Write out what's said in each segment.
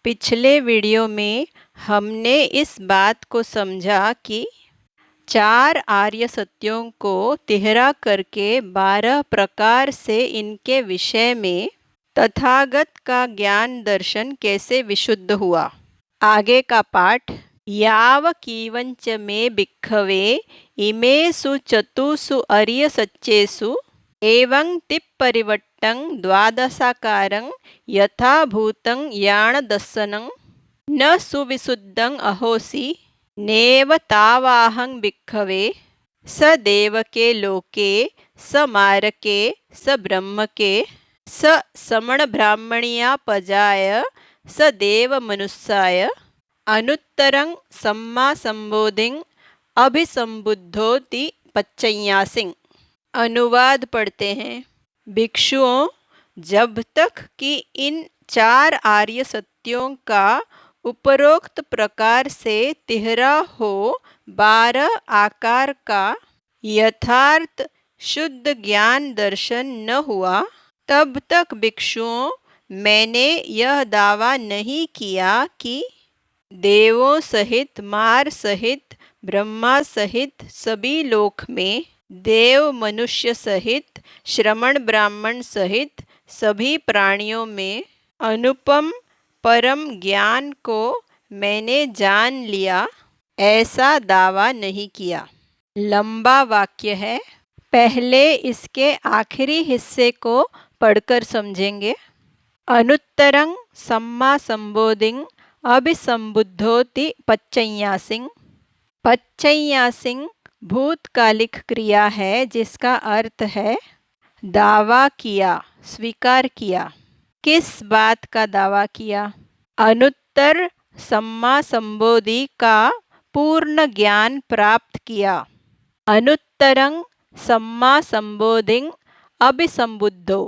पिछले वीडियो में हमने इस बात को समझा कि 4 आर्य सत्यों को तिहरा करके 12 प्रकार से इनके विषय में तथागत का ज्ञान दर्शन कैसे विशुद्ध हुआ। आगे का पाठ। याव कीवंच में भिक्खवे इमेषु चतुषु आर्य सच्चेषु एवं तिप्परिवट्टं द्वादशाकारं यथा भूतं याणदस्सनं न सुविशुद्धं अहोसि नेव तावाहं भिक्खवे स देवके लोके स मारके स ब्रह्मके स समण ब्राह्मणिया पजाय स देव मनुष्याय अनुत्तरं सम्मा संबोधिं अभिसंबुद्धोति पच्चैयासिं। अनुवाद पढ़ते हैं। भिक्षुओं, जब तक कि इन 4 आर्य सत्यों का उपरोक्त प्रकार से तिहरा हो 12 आकार का यथार्थ शुद्ध ज्ञान दर्शन न हुआ, तब तक भिक्षुओं मैंने यह दावा नहीं किया कि देवों सहित, मार सहित, ब्रह्मा सहित सभी लोक में, देव मनुष्य सहित, श्रमण ब्राह्मण सहित सभी प्राणियों में अनुपम परम ज्ञान को मैंने जान लिया, ऐसा दावा नहीं किया। लंबा वाक्य है, पहले इसके आखिरी हिस्से को पढ़कर समझेंगे। अनुत्तरं सम्मा संबोधिं अभिसंबुद्धोति पच्चैयासिं। पच्चैयासिं भूतकालिक क्रिया है जिसका अर्थ है दावा किया, स्वीकार किया। किस बात का दावा किया? अनुत्तर सम्मा संबोधि का पूर्ण ज्ञान प्राप्त किया। अनुत्तरं सम्मा संबोधिं अभिसंबुद्धो।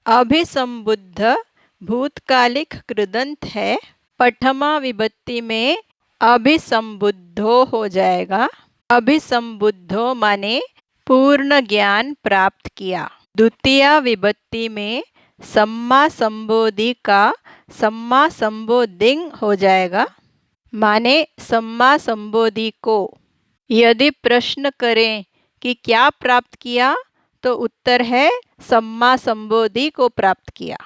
अभिसंबुद्ध भूतकालिक कृदंत है, पठमा विभक्ति में अभिसंबुद्धो हो जाएगा। अभिसंबुद्धो माने पूर्ण ज्ञान प्राप्त किया। द्वितीय विभक्ति में सम्मा संबोधि का सम्मा संबोधिं हो जाएगा, माने सम्मा संबोधि को। यदि प्रश्न करें कि क्या प्राप्त किया, तो उत्तर है सम्मा संबोधि को प्राप्त किया।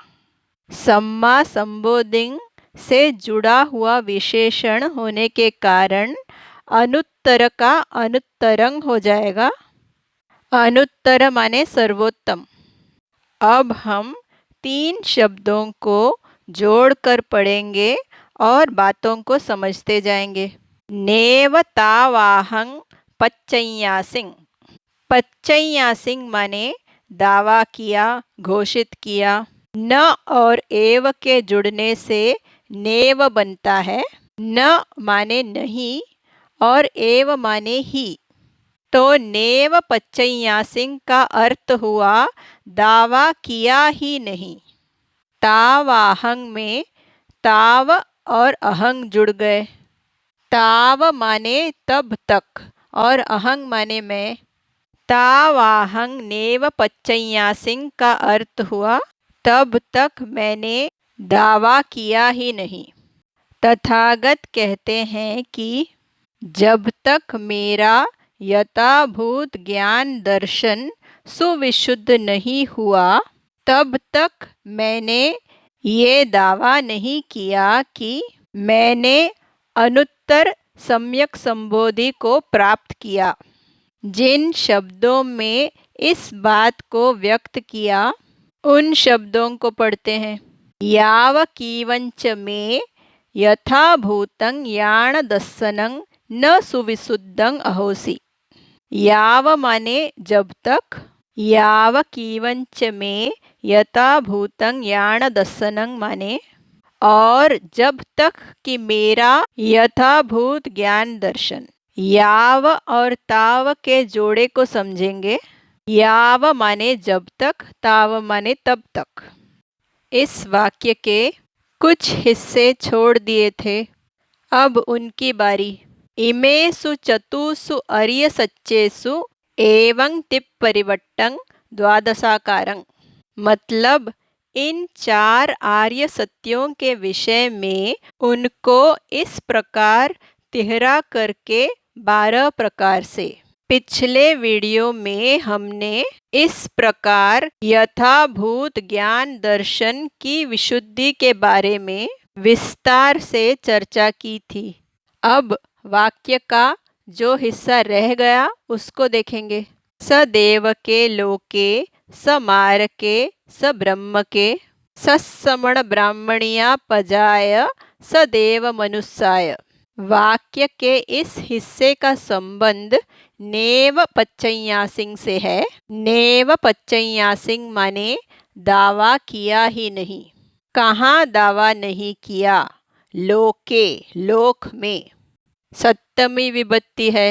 सम्मा संबोधिं से जुड़ा हुआ विशेषण होने के कारण अनुत्तर का अनुत्तरं हो जाएगा। अनुत्तर माने सर्वोत्तम। अब हम 3 शब्दों को जोड़कर पढ़ेंगे और बातों को समझते जाएंगे। नेव तावाहं पच्चैयासिं। पच्चैयासिं माने दावा किया, घोषित किया। न और एव के जुड़ने से नेव बनता है। न माने नहीं और एव माने ही, तो नेव पच्चैयासिं का अर्थ हुआ दावा किया ही नहीं। तावाहं में ताव और अहं जुड़ गए। ताव माने तब तक और अहं माने मैं। तावाहं नेव पच्चैयासिं का अर्थ हुआ तब तक मैंने दावा किया ही नहीं। तथागत कहते हैं कि जब तक मेरा यथाभूत ज्ञान दर्शन सुविशुद्ध नहीं हुआ, तब तक मैंने ये दावा नहीं किया कि मैंने अनुत्तर सम्यक संबोधि को प्राप्त किया। जिन शब्दों में इस बात को व्यक्त किया, उन शब्दों को पढ़ते हैं। याव कीवंच में यथाभूतं याणदस्सनं न सुविशुद्धं अहोसि। याव माने जब तक, याव कीवंच में यथाभूतं याणदस्सनं माने और जब तक कि मेरा यथाभूत ज्ञान दर्शन। याव और ताव के जोड़े को समझेंगे। याव माने जब तक, ताव माने तब तक। इस वाक्य के कुछ हिस्से छोड़ दिए थे, अब उनकी बारी। इमेषु चतुषु आर्य सच्चेषु एवं तिप्परिवट्टं द्वादशाकारं। मतलब इन 4 आर्य सत्यों के विषय में उनको इस प्रकार तिहरा करके 12 प्रकार से। पिछले वीडियो में हमने इस प्रकार यथाभूत ज्ञान दर्शन की विशुद्धि के बारे में विस्तार से चर्चा की थी। अब वाक्य का जो हिस्सा रह गया उसको देखेंगे। सदेव के लोके समारके स ब्रह्म के सत्समण ब्राह्मणिया पजाय सदेव मनुष्याय। वाक्य के इस हिस्से का संबंध नेव पच्चैयासिंग से है। नेव पच्चैयासिंग माने दावा किया ही नहीं। कहाँ दावा नहीं किया? लोके, लोक में। सप्तमी विभक्ति है।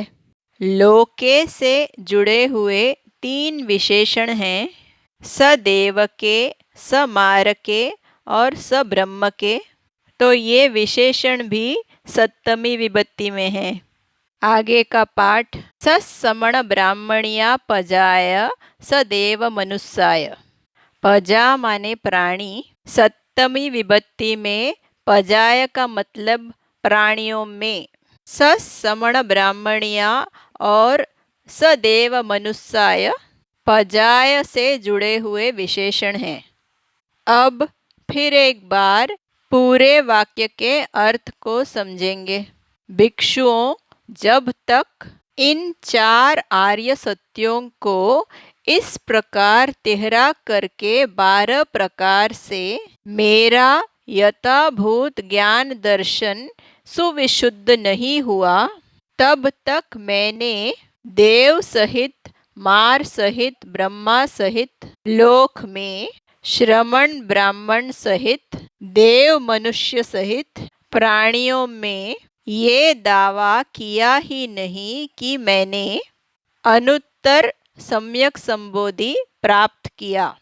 लोके से जुड़े हुए 3 विशेषण हैं, सदेव के, समार के और सब्रह्म के। तो ये विशेषण भी सप्तमी विभक्ति में है। आगे का पाठ, सत्समण ब्राह्मणिया पजाय सदेव मनुष्याय। पजा माने प्राणी। सप्तमी विभक्ति में पजाय का मतलब प्राणियों में। सत्समण ब्राह्मणिया और सदेव मनुष्याय पजाय से जुड़े हुए विशेषण हैं। अब फिर एक बार पूरे वाक्य के अर्थ को समझेंगे। भिक्षुओं, जब तक इन 4 आर्य सत्यों को इस प्रकार तिहरा करके 12 प्रकार से मेरा यथाभूत ज्ञान दर्शन सुविशुद्ध नहीं हुआ, तब तक मैंने देव सहित, मार सहित, ब्रह्मा सहित, लोक में श्रमण ब्राह्मण सहित, देव मनुष्य सहित प्राणियों में ये दावा किया ही नहीं कि मैंने अनुत्तर सम्यक संबोधि प्राप्त किया।